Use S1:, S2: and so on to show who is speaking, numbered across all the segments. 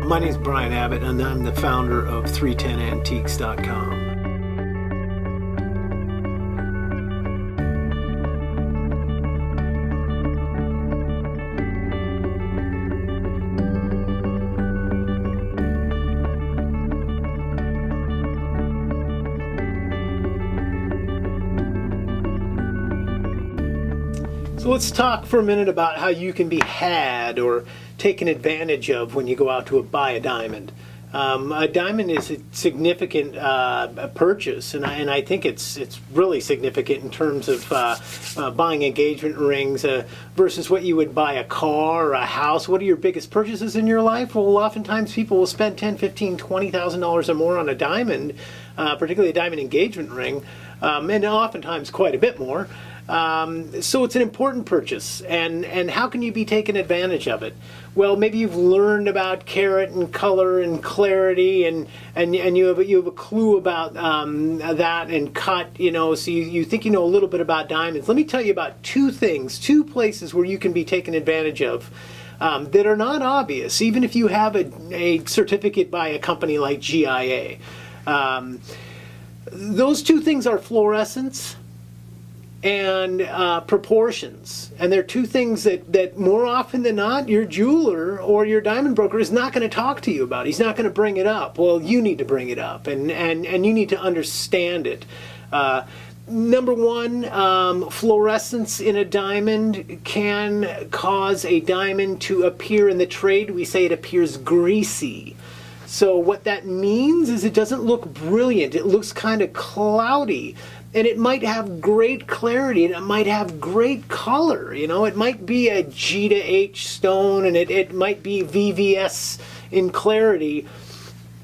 S1: My name is Brian Abbott, and I'm the founder of 310Antiques.com. So let's talk for a minute about how you can be had or taken advantage of when you go out to buy a diamond. A diamond is a significant purchase, and I think it's really significant in terms of buying engagement rings versus what you would buy a car or a house. What are your biggest purchases in your life? Well, oftentimes people will spend $10,000, $15,000, $20,000 or more on a diamond, particularly a diamond engagement ring, and oftentimes quite a bit more. So it's an important purchase, and how can you be taken advantage of it? Well, maybe you've learned about carat and color and clarity, and you have a clue about that and cut, so you think you know a little bit about diamonds. Let me tell you about two places where you can be taken advantage of that are not obvious, even if you have a certificate by a company like GIA. Those two things are fluorescents and proportions, and they're two things that more often than not your jeweler or your diamond broker is not going to talk to you about. He's not going to bring it up. Well, you need to bring it up, and you need to understand it. Number one, fluorescence in a diamond can cause a diamond to appear, in the trade we say it appears greasy. So what that means is it doesn't look brilliant. It looks kind of cloudy. And it might have great clarity, and it might have great color. It might be a G to H stone, and it might be VVS in clarity,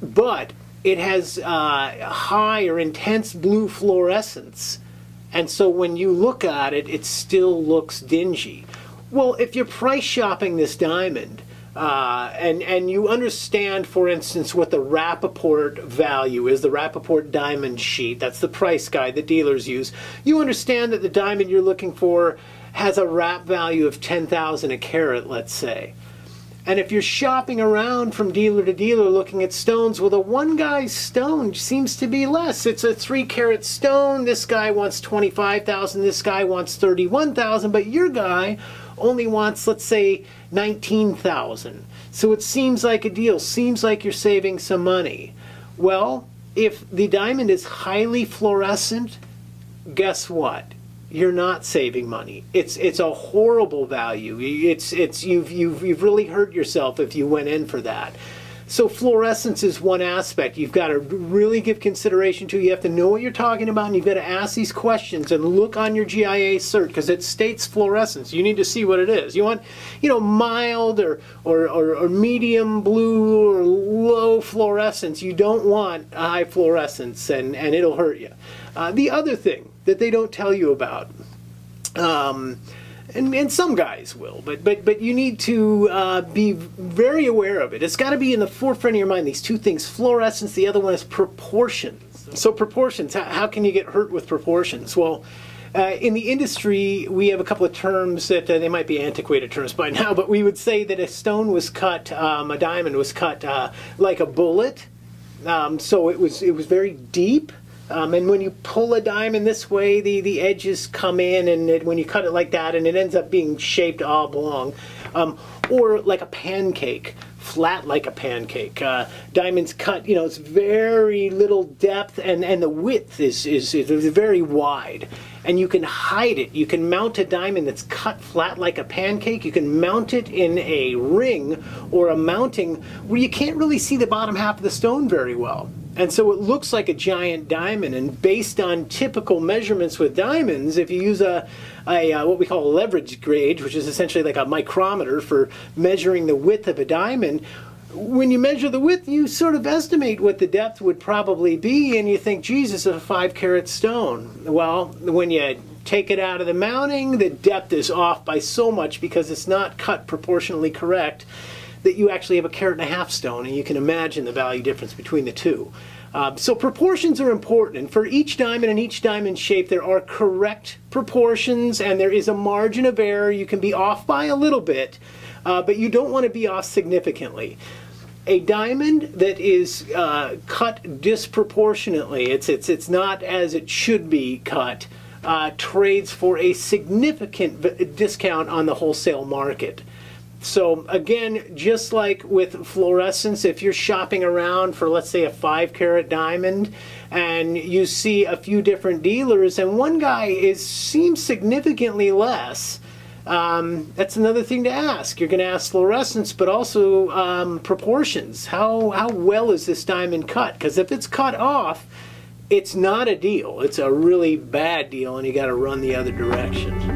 S1: but it has high or intense blue fluorescence. And so when you look at it, it still looks dingy. Well, if you're price shopping this diamond, and you understand, for instance, what the Rappaport value is, the Rappaport diamond sheet, that's the price guide that dealers use. You understand that the diamond you're looking for has a wrap value of $10,000 a carat, let's say. And if you're shopping around from dealer to dealer looking at stones, well, the one guy's stone seems to be less. It's a 3-carat stone. This guy wants $25,000. This guy wants $31,000. But your guy only wants, let's say, $19,000. So it seems like a deal. Seems like you're saving some money. Well, if the diamond is highly fluorescent, guess what? You're not saving money. It's a horrible value. You've really hurt yourself if you went in for that. So fluorescence is one aspect you've got to really give consideration to. You have to know what you're talking about, and you've got to ask these questions and look on your GIA cert, because it states fluorescence. You need to see what it is. You want, mild or medium blue or low fluorescence. You don't want high fluorescence, and it'll hurt you. The other thing that they don't tell you about, and some guys will, but you need to be very aware of it. It's got to be in the forefront of your mind, these two things, fluorescence, the other one is proportions. So proportions, how can you get hurt with proportions? Well, in the industry, we have a couple of terms that they might be antiquated terms by now, but we would say that a stone was cut, a diamond was cut like a bullet. So it was very deep. And when you pull a diamond this way, the edges come in, and when you cut it like that, and it ends up being shaped oblong, or like a pancake, flat like a pancake. Diamonds cut, it's very little depth, and the width is very wide, and you can hide it. You can mount a diamond that's cut flat like a pancake. You can mount it in a ring or a mounting where you can't really see the bottom half of the stone very well. And so it looks like a giant diamond, and based on typical measurements with diamonds, if you use a what we call a leverage gauge, which is essentially like a micrometer for measuring the width of a diamond, when you measure the width, you sort of estimate what the depth would probably be, and you think, Jesus, a 5-carat stone. Well, when you take it out of the mounting, the depth is off by so much because it's not cut proportionally correct, that you actually have a 1.5 carat stone, and you can imagine the value difference between the two. So proportions are important, and for each diamond and each diamond shape there are correct proportions, and there is a margin of error. You can be off by a little bit, but you don't want to be off significantly. a diamond that is cut disproportionately, it's not as it should be cut, trades for a significant discount on the wholesale market. So again, just like with fluorescence, if you're shopping around for, let's say, a 5-carat diamond, and you see a few different dealers, and one guy seems significantly less, that's another thing to ask. You're going to ask fluorescence, but also proportions. How well is this diamond cut? Because if it's cut off, it's not a deal. It's a really bad deal, and you got to run the other direction.